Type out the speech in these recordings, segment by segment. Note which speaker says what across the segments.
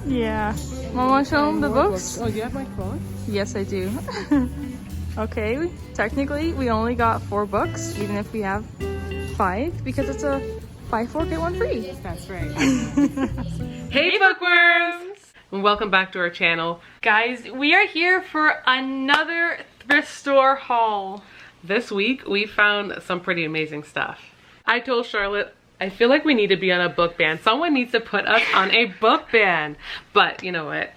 Speaker 1: Yeah. Mama, show them the books?
Speaker 2: Oh, you have my phone?
Speaker 1: Yes, I do. Okay, technically we only got 4 books, even if we have 5, because it's a buy 4 get 1 free.
Speaker 2: That's right. Hey Bookworms! And welcome back to our channel.
Speaker 1: Guys, we are here for another thrift store haul.
Speaker 2: This week we found some pretty amazing stuff. I told Charlotte, I feel like we need to be on a book ban. Someone needs to put us on a book ban. But you know what?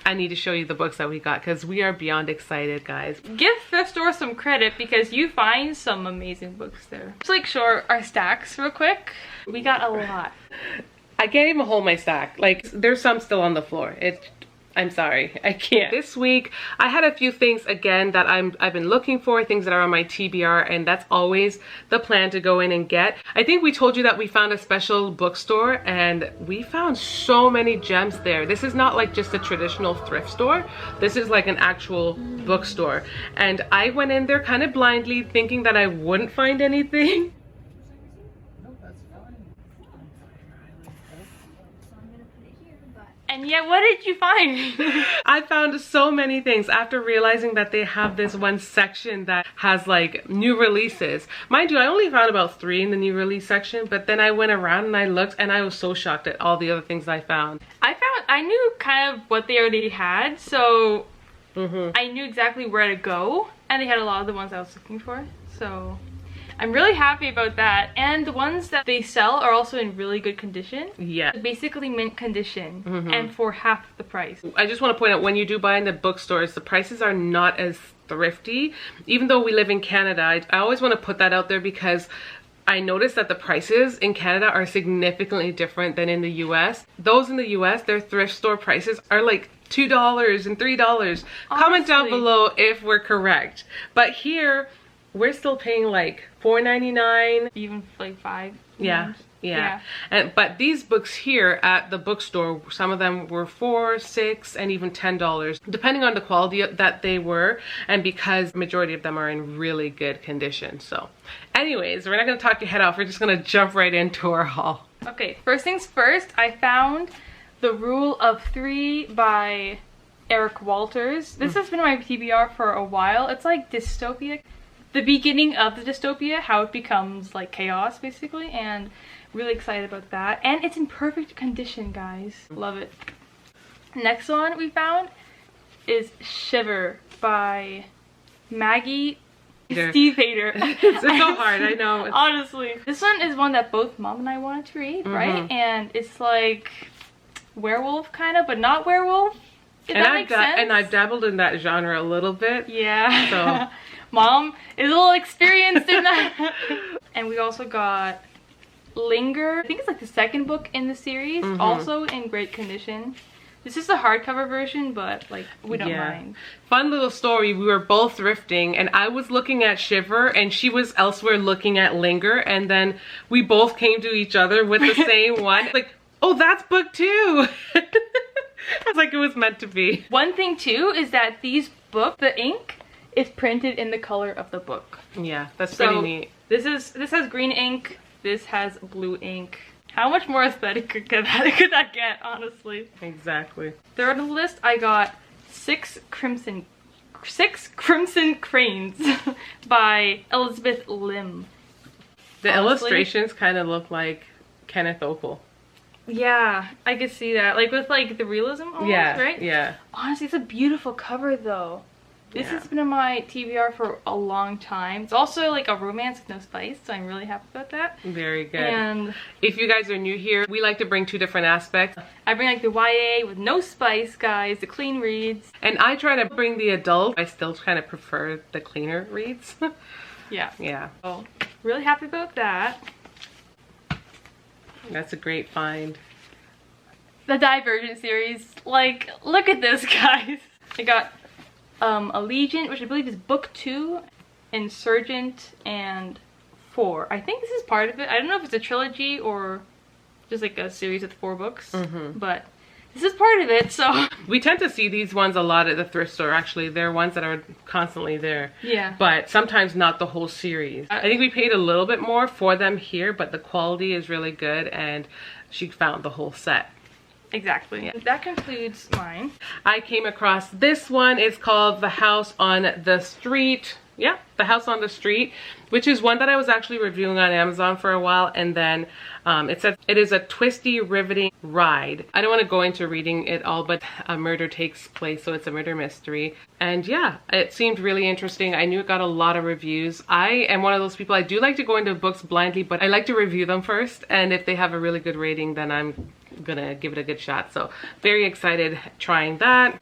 Speaker 2: I need to show you the books that we got because we are beyond excited, guys.
Speaker 1: Give thrift store some credit because you find some amazing books there. Let's like show our stacks real quick. We got a lot.
Speaker 2: I can't even hold my stack. Like, there's some still on the floor. I'm sorry, I can't. This week, I had a few things again that I've been looking for, things that are on my TBR, and that's always the plan to go in and get. I think we told you that we found a special bookstore, and we found so many gems there. This is not like just a traditional thrift store. This is like an actual bookstore. And I went in there kind of blindly, thinking that I wouldn't find anything.
Speaker 1: And yet, what did you find?
Speaker 2: I found so many things after realizing that they have this one section that has like new releases. Mind you, I only found about 3 in the new release section, but then I went around and I looked and I was so shocked at all the other things I found.
Speaker 1: I knew kind of what they already had, so I knew exactly where to go, and they had a lot of the ones I was looking for, so I'm really happy about that. And the ones that they sell are also in really good condition.
Speaker 2: Yeah.
Speaker 1: Basically mint condition, and for half the price.
Speaker 2: I just want to point out, when you do buy in the bookstores, the prices are not as thrifty. Even though we live in Canada, I always want to put that out there because I noticed that the prices in Canada are significantly different than in the US. Those in the US, their thrift store prices are like $2 and $3. Honestly. Comment down below if we're correct. But here, we're still paying like $4.99,
Speaker 1: even like $5.
Speaker 2: Yeah. But these books here at the bookstore, some of them were $4, $6, and even $10, depending on the quality that they were, and because the majority of them are in really good condition. So anyways, we're not going to talk your head off. We're just going to jump right into our haul.
Speaker 1: Okay, first things first, I found The Rule of 3 by Eric Walters. This has been on my TBR for a while. It's like dystopia. The beginning of the dystopia, how it becomes like chaos basically, and really excited about that. And it's in perfect condition, guys. Love it. Next one we found is Shiver by Maggie Steve Hader.
Speaker 2: It's so hard, I know.
Speaker 1: Honestly. This one is one that both Mom and I wanted to read, right? And it's like werewolf kind of, but not werewolf. If that makes sense.
Speaker 2: And I've dabbled in that genre a little bit.
Speaker 1: Yeah.
Speaker 2: So
Speaker 1: Mom is a little experienced in that. And we also got Linger. I think it's like the second book in the series, also in great condition. This is the hardcover version, but like we don't mind.
Speaker 2: Fun little story. We were both thrifting and I was looking at Shiver and she was elsewhere looking at Linger, and then we both came to each other with the same one. Like, oh, that's book 2. It's like it was meant to be.
Speaker 1: One thing too is that these books, the ink is printed in the color of the book.
Speaker 2: Yeah, that's pretty neat.
Speaker 1: This has green ink, this has blue ink. How much more aesthetic could that get, honestly?
Speaker 2: Exactly.
Speaker 1: Third on the list, I got 6 Crimson Cranes by Elizabeth Lim.
Speaker 2: The illustrations kind of look like Kenneth Okel.
Speaker 1: Yeah, I could see that. Like with like the realism almost, right?
Speaker 2: Yeah.
Speaker 1: Honestly, it's a beautiful cover though. This has been on my TBR for a long time. It's also like a romance with no spice, so I'm really happy about that.
Speaker 2: Very good.
Speaker 1: And
Speaker 2: if you guys are new here, we like to bring 2 different aspects.
Speaker 1: I bring like the YA with no spice, guys, the clean reads.
Speaker 2: And I try to bring the adult. I still kind of prefer the cleaner reads.
Speaker 1: Yeah.
Speaker 2: Yeah.
Speaker 1: So, really happy about that.
Speaker 2: That's a great find.
Speaker 1: The Divergent series. Like, look at this, guys. I got Allegiant, which I believe is book 2, Insurgent, and 4. I think this is part of it. I don't know if it's a trilogy or just like a series with 4 books, but this is part of it, so. We
Speaker 2: tend to see these ones a lot at the thrift store, actually. They're ones that are constantly there.
Speaker 1: Yeah.
Speaker 2: But sometimes not the whole series. I think we paid a little bit more for them here, but the quality is really good, and she found the whole set.
Speaker 1: Exactly. Yeah. That concludes mine.
Speaker 2: I came across this one. It's called The House on the Street. Yeah, The House on the Street, which is one that I was actually reviewing on Amazon for a while, and then it said it is a twisty, riveting ride. I don't want to go into reading it all, but a murder takes place, so it's a murder mystery. And yeah, it seemed really interesting. I knew it got a lot of reviews. I am one of those people, I do like to go into books blindly, but I like to review them first, and if they have a really good rating, then I'm gonna give it a good shot. So very excited trying that.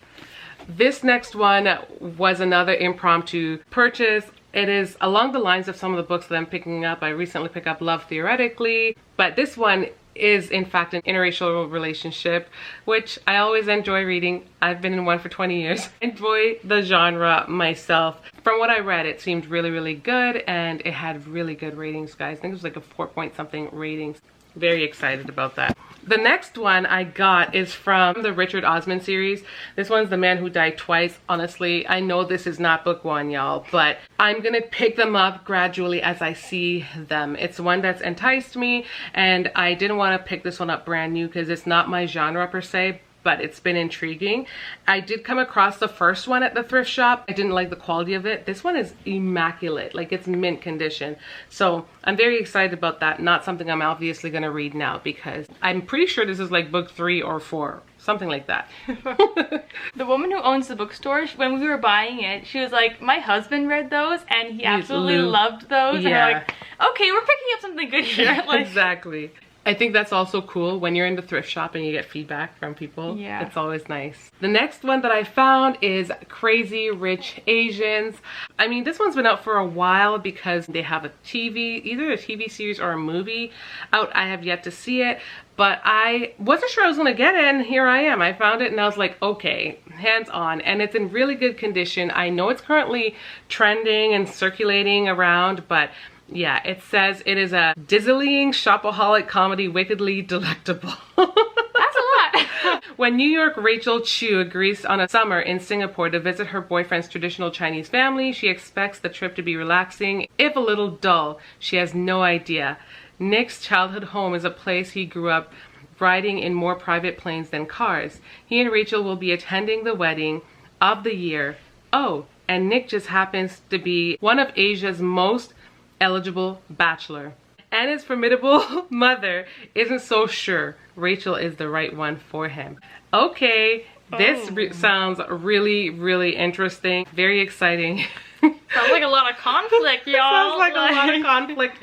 Speaker 2: This next one was another impromptu purchase. It is along the lines of some of the books that I'm picking up. I recently picked up Love Theoretically, but this one is in fact an interracial relationship, which I always enjoy reading. I've been in one for 20 years. Enjoy the genre myself. From what I read, it seemed really, really good, and it had really good ratings, guys. I think it was like a 4 point something ratings. Very excited about that. The next one I got is from the Richard Osman series. This one's The Man Who Died Twice. Honestly, I know this is not book one, y'all, but I'm gonna pick them up gradually as I see them. It's one that's enticed me, and I didn't want to pick this one up brand new because it's not my genre per se, but it's been intriguing. I did come across the first one at the thrift shop. I didn't like the quality of it. This one is immaculate, like it's mint condition. So I'm very excited about that. Not something I'm obviously gonna read now because I'm pretty sure this is like book 3 or 4, something like that.
Speaker 1: The woman who owns the bookstore, when we were buying it, she was like, my husband read those and he absolutely loved those. Yeah. And we're like, okay, we're picking up something good here. Like,
Speaker 2: exactly. I think that's also cool when you're in the thrift shop and you get feedback from people.
Speaker 1: Yeah.
Speaker 2: It's always nice. The next one that I found is Crazy Rich Asians. I mean, this one's been out for a while because they have a TV, either a TV series or a movie out. I have yet to see it, but I wasn't sure I was gonna get it, and here I am. I found it and I was like, okay, hands on. And it's in really good condition. I know it's currently trending and circulating around, but yeah, it says it is a dizzying shopaholic comedy, wickedly delectable.
Speaker 1: That's a lot.
Speaker 2: When New York Rachel Chu agrees on a summer in Singapore to visit her boyfriend's traditional Chinese family, she expects the trip to be relaxing, if a little dull. She has no idea. Nick's childhood home is a place he grew up riding in more private planes than cars. He and Rachel will be attending the wedding of the year. Oh, and Nick just happens to be one of Asia's most eligible bachelor, and his formidable mother isn't so sure Rachel is the right one for him. Okay, this sounds really, really interesting, very exciting.
Speaker 1: Sounds like a lot of conflict, y'all.
Speaker 2: Sounds like a lot of conflict.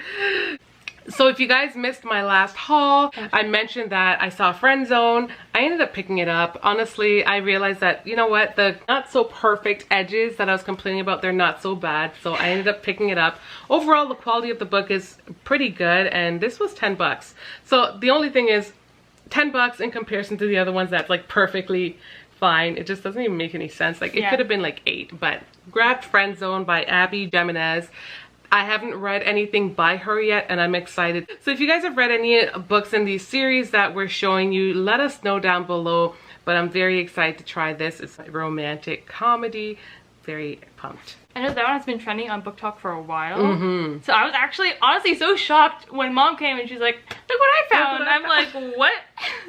Speaker 2: So if you guys missed my last haul, I mentioned that I saw Friend Zone. I ended up picking it up. Honestly, I realized that, you know what, the not so perfect edges that I was complaining about, they're not so bad. So I ended up picking it up. Overall, the quality of the book is pretty good, and this was 10 bucks. So the only thing is 10 bucks in comparison to the other ones that's like perfectly fine. It just doesn't even make any sense. Like it could have been like 8, but grabbed Friend Zone by Abby Jimenez. I haven't read anything by her yet, and I'm excited. So if you guys have read any books in these series that we're showing you, let us know down below. But I'm very excited to try this. It's a romantic comedy. Very pumped.
Speaker 1: I know that one has been trending on Book Talk for a while. So I was actually honestly so shocked when Mom came and she's like, look what I found. And I'm like, what?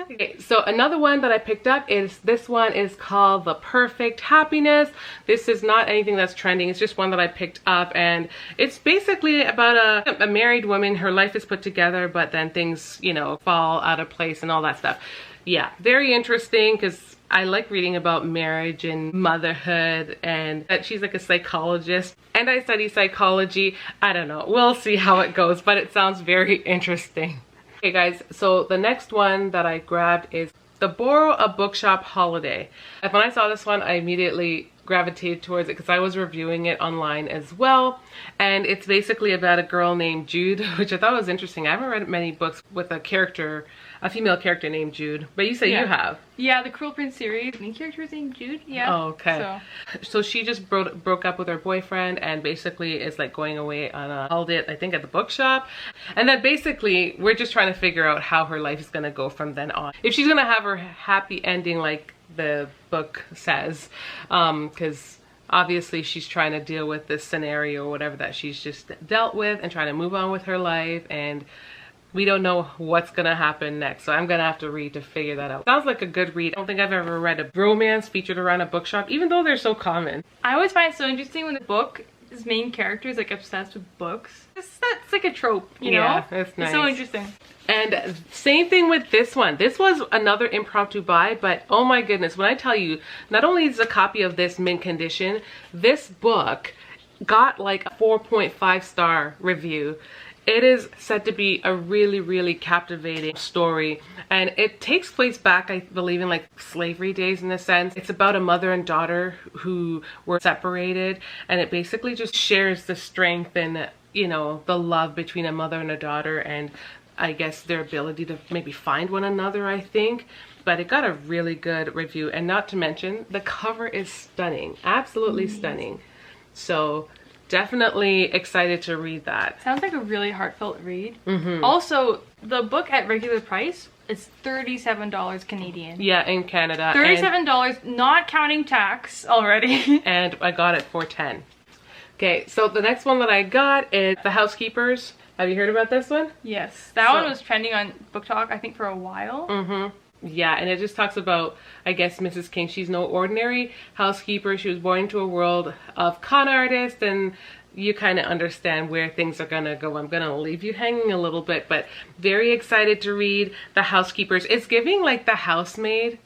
Speaker 2: Okay, so another one that I picked up is this one is called The Perfect Happiness. This is not anything that's trending. It's just one that I picked up, and it's basically about a married woman. Her life is put together, but then things, you know, fall out of place and all that stuff. Yeah, very interesting because I like reading about marriage and motherhood, and that she's like a psychologist, and I study psychology. I don't know, we'll see how it goes, but it sounds very interesting. Okay guys, so the next one that I grabbed is The Borrow a Bookshop Holiday. And when I saw this one, I immediately gravitated towards it because I was reviewing it online as well. And it's basically about a girl named Jude, which I thought was interesting. I haven't read many books with a female character named Jude, but you say you have.
Speaker 1: Yeah, the Cruel Prince series. The main character is named Jude. Yeah.
Speaker 2: Oh, okay. So she just broke up with her boyfriend and basically is like going away on a holiday, I think at the bookshop. And then basically we're just trying to figure out how her life is going to go from then on. If she's going to have her happy ending like the book says, because obviously she's trying to deal with this scenario or whatever that she's just dealt with and trying to move on with her life. And we don't know what's gonna happen next, so I'm gonna have to read to figure that out. Sounds like a good read. I don't think I've ever read a romance featured around a bookshop, even though they're so common.
Speaker 1: I always find it so interesting when the book's main character is like obsessed with books. That's like a trope, you know?
Speaker 2: Yeah, that's nice.
Speaker 1: It's so interesting.
Speaker 2: And same thing with this one. This was another impromptu buy, but oh my goodness, when I tell you, not only is a copy of this mint condition, this book got like a 4.5 star review. It is said to be a really, really captivating story, and it takes place back, I believe, in like slavery days in a sense. It's about a mother and daughter who were separated, and it basically just shares the strength and, you know, the love between a mother and a daughter, and I guess their ability to maybe find one another, I think. But it got a really good review, and not to mention the cover is stunning, absolutely stunning. So definitely excited to read that.
Speaker 1: Sounds like a really heartfelt read. Also, the book at regular price is $37 Canadian.
Speaker 2: Yeah, in Canada.
Speaker 1: $37, not counting tax already.
Speaker 2: And I got it for $10. Okay, so the next one that I got is The Housekeepers. Have you heard about this one?
Speaker 1: Yes, that one was trending on Book Talk, I think, for a while.
Speaker 2: Yeah, and it just talks about, I guess, Mrs. King. She's no ordinary housekeeper. She was born into a world of con artists, and you kind of understand where things are gonna go. I'm gonna leave you hanging a little bit, but very excited to read The Housekeepers. It's giving like The Housemaid,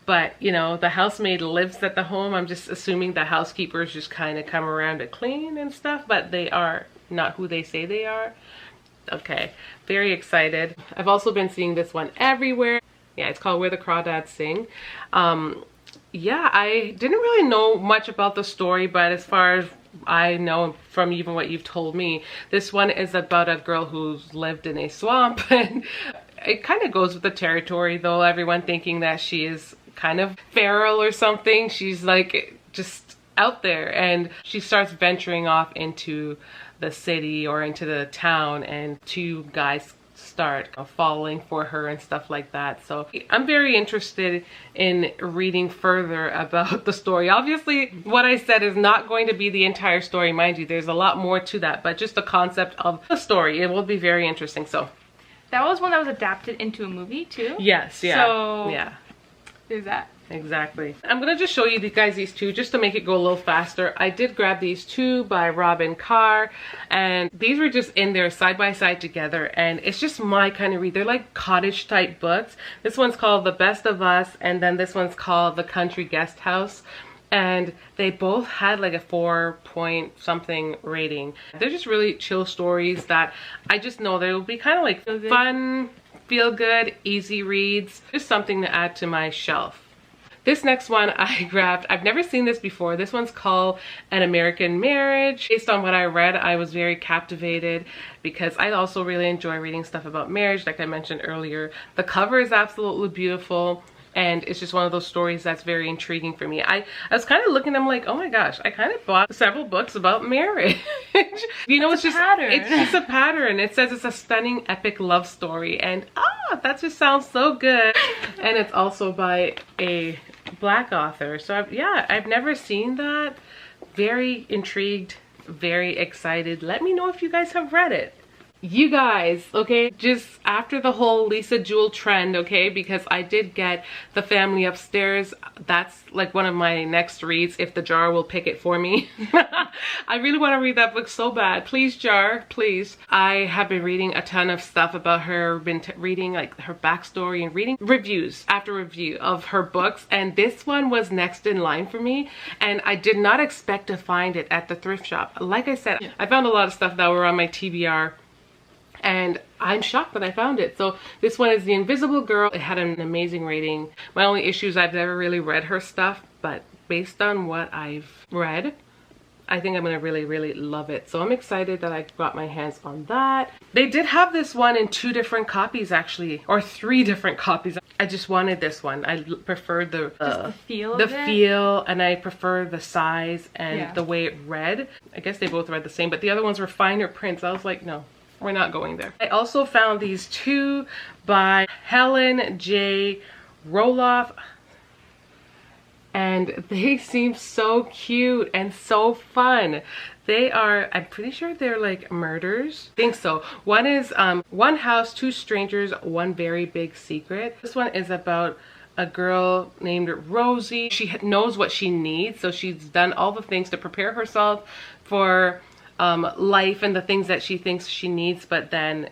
Speaker 2: but you know, the housemaid lives at the home. I'm just assuming the housekeepers just kind of come around to clean and stuff, but they are not who they say they are. Okay, very excited. I've also been seeing this one everywhere. Yeah, it's called Where the Crawdads Sing. Yeah, I didn't really know much about the story, but as far as I know from even what you've told me, this one is about a girl who's lived in a swamp, and it kind of goes with the territory, though, everyone thinking that she is kind of feral or something. She's like just out there, and she starts venturing off into the city or into the town, and two guys start falling for her and stuff like that. So I'm very interested in reading further about the story. Obviously, what I said is not going to be the entire story, mind you. There's a lot more to that, but just the concept of the story, it will be very interesting. So
Speaker 1: that was one that was adapted into a movie too.
Speaker 2: Yes, yeah.
Speaker 1: So
Speaker 2: yeah,
Speaker 1: there's that.
Speaker 2: Exactly. I'm gonna just show you guys these two just to make it go a little faster. I did grab these two by Robin Char, and these were just in there side by side together, and it's just my kind of read. They're like cottage type books. This one's called The Best of Us, and then this one's called The Country Guest House, and they both had like a 4 point something rating. They're just really chill stories that I just know they will be kind of like fun, feel good, easy reads, just something to add to my shelf. This next one I grabbed, I've never seen this before. This one's called An American Marriage. Based on what I read, I was very captivated because I also really enjoy reading stuff about marriage, like I mentioned earlier. The cover is absolutely beautiful, and it's just one of those stories that's very intriguing for me. I was kind of looking, I'm like, oh my gosh, I kind of bought several books about marriage. You know, it's just a pattern. It says it's a stunning epic love story, and that just sounds so good. And it's also by a Black author. So I've never seen that. Very intrigued, very excited. Let me know if you guys have read it. You guys, okay, just after the whole Lisa Jewell trend, okay, because I did get The Family Upstairs. That's like one of my next reads if the Jar will pick it for me. I really want to read that book so bad. Please, Jar, please. I have been reading a ton of stuff about her, been reading like her backstory and reading reviews after review of her books, and this one was next in line for me, and I did not expect to find it at the thrift shop. Like I said, I found a lot of stuff that were on my TBR, and I'm shocked that I found it. So this one is The Invisible Girl. It had an amazing rating. My only issue is I've never really read her stuff, but based on what I've read, I think I'm gonna really, really love it. So I'm excited that I got my hands on that. They did have this one in 2 different copies actually, or 3 different copies. I just wanted this one. I preferred the feel, and I prefer the size and the way it read. I guess they both read the same, but the other ones were finer prints. I was like, no, we're not going there. I also found these 2 by Helen J. Roloff. and they seem so cute and so fun. They are, I'm pretty sure they're like murders. I think so. One is One House, Two Strangers, One Very Big Secret. This one is about a girl named Rosie. She knows what she needs, so she's done all the things to prepare herself for life and the things that she thinks she needs, but then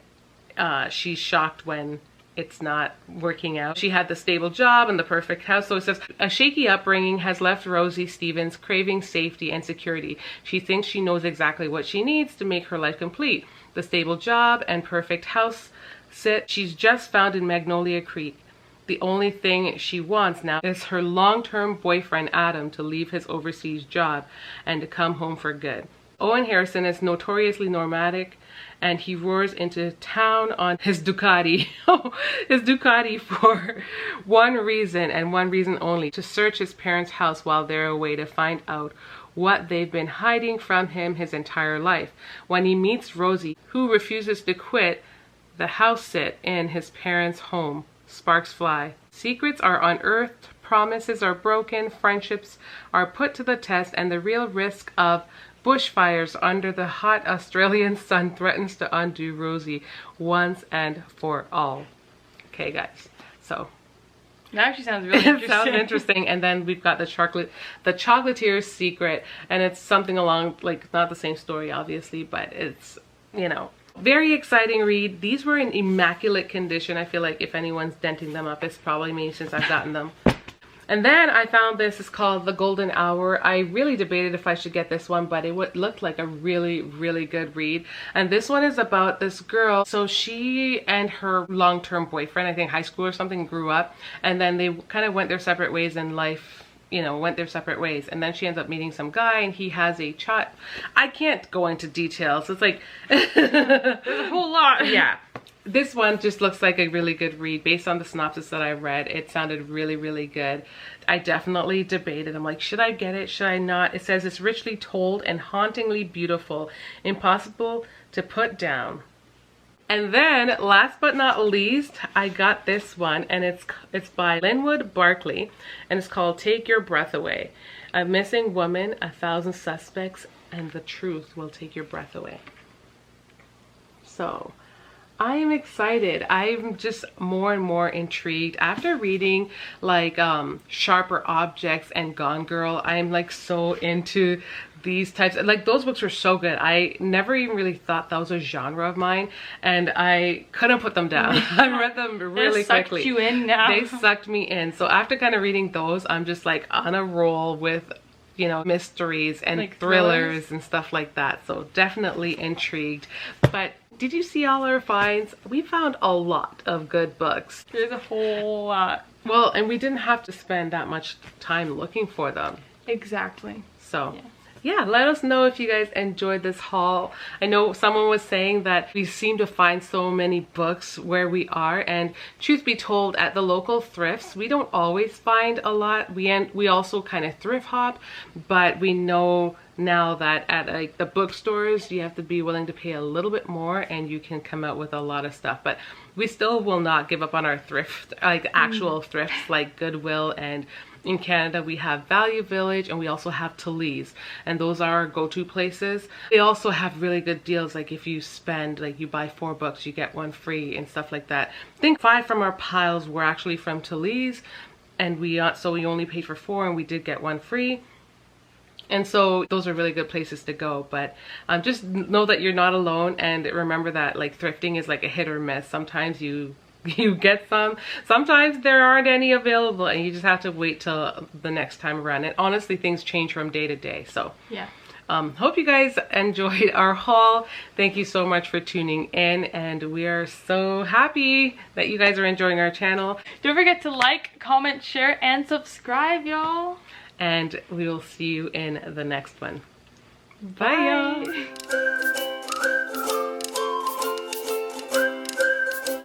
Speaker 2: she's shocked when it's not working out. She had the stable job and the perfect house. So it says, a shaky upbringing has left Rosie Stevens craving safety and security. She thinks she knows exactly what she needs to make her life complete. The stable job and perfect house sit she's just found in Magnolia Creek. The only thing she wants now is her long-term boyfriend Adam to leave his overseas job and to come home for good. Owen Harrison is notoriously nomadic, and he roars into town on his Ducati, his Ducati, for one reason and one reason only: to search his parents' house while they're away to find out what they've been hiding from him his entire life. When he meets Rosie, who refuses to quit the house sit in his parents' home, sparks fly. Secrets are unearthed, promises are broken, friendships are put to the test, and the real risk of bushfires under the hot Australian sun threatens to undo Rosie once and for all. Okay, guys, so
Speaker 1: that actually sounds really interesting.
Speaker 2: It sounds interesting. And then we've got the Chocolatier's Secret, and it's something along, like, not the same story obviously, but it's, you know, very exciting read. These were in immaculate condition. I feel like if anyone's denting them up, it's probably me, since I've gotten them. And then I found this. It's called The Golden Hour. I really debated if I should get this one, but it looked like a really, really good read. And this one is about this girl. So she and her long-term boyfriend, I think high school or something, grew up. And then they kind of went their separate ways in life, you know, went their separate ways. And then she ends up meeting some guy, and he has a child. I can't go into details. It's like,
Speaker 1: there's a whole lot.
Speaker 2: Yeah. This one just looks like a really good read. Based on the synopsis that I read, it sounded really, really good. I definitely debated. I'm like, should I get it? Should I not? It says it's richly told and hauntingly beautiful, impossible to put down. And then, last but not least, I got this one, and it's by Linwood Barkley, and it's called Take Your Breath Away. A missing woman, 1,000 suspects, and the truth will take your breath away. So I am excited. I'm just more and more intrigued after reading like Sharper Objects and Gone Girl. I'm like so into these types. Like, those books were so good. I never even really thought that was a genre of mine, and I couldn't put them down. I read them really quickly.
Speaker 1: They sucked you in now.
Speaker 2: They sucked me in. So after kind of reading those, I'm just like on a roll with, you know, mysteries and like thrillers and stuff like that. So definitely intrigued. But did you see all our finds? We found a lot of good books.
Speaker 1: There's a whole lot.
Speaker 2: Well, and we didn't have to spend that much time looking for them.
Speaker 1: Exactly.
Speaker 2: So yeah, let us know if you guys enjoyed this haul. I know someone was saying that we seem to find so many books where we are, and truth be told, at the local thrifts, we don't always find a lot. We also kind of thrift hop, but we know now that at like the bookstores, you have to be willing to pay a little bit more, and you can come out with a lot of stuff. But we still will not give up on our thrift, like actual thrifts like Goodwill, and in Canada we have Value Village, and we also have Tully's, and those are our go-to places. They also have really good deals, like if you spend, like you buy 4 books you get 1 free and stuff like that. I think 5 from our piles were actually from Tully's, and we only paid for 4, and we did get 1 free. And so those are really good places to go. But just know that you're not alone, and remember that like thrifting is like a hit or miss. Sometimes you get some, sometimes there aren't any available, and you just have to wait till the next time around. And honestly, things change from day to day. So
Speaker 1: yeah.
Speaker 2: Hope you guys enjoyed our haul. Thank you so much for tuning in, and we are so happy that you guys are enjoying our channel.
Speaker 1: Don't forget to like, comment, share, and subscribe, y'all.
Speaker 2: And we will see you in the next one.
Speaker 1: Bye,
Speaker 2: y'all.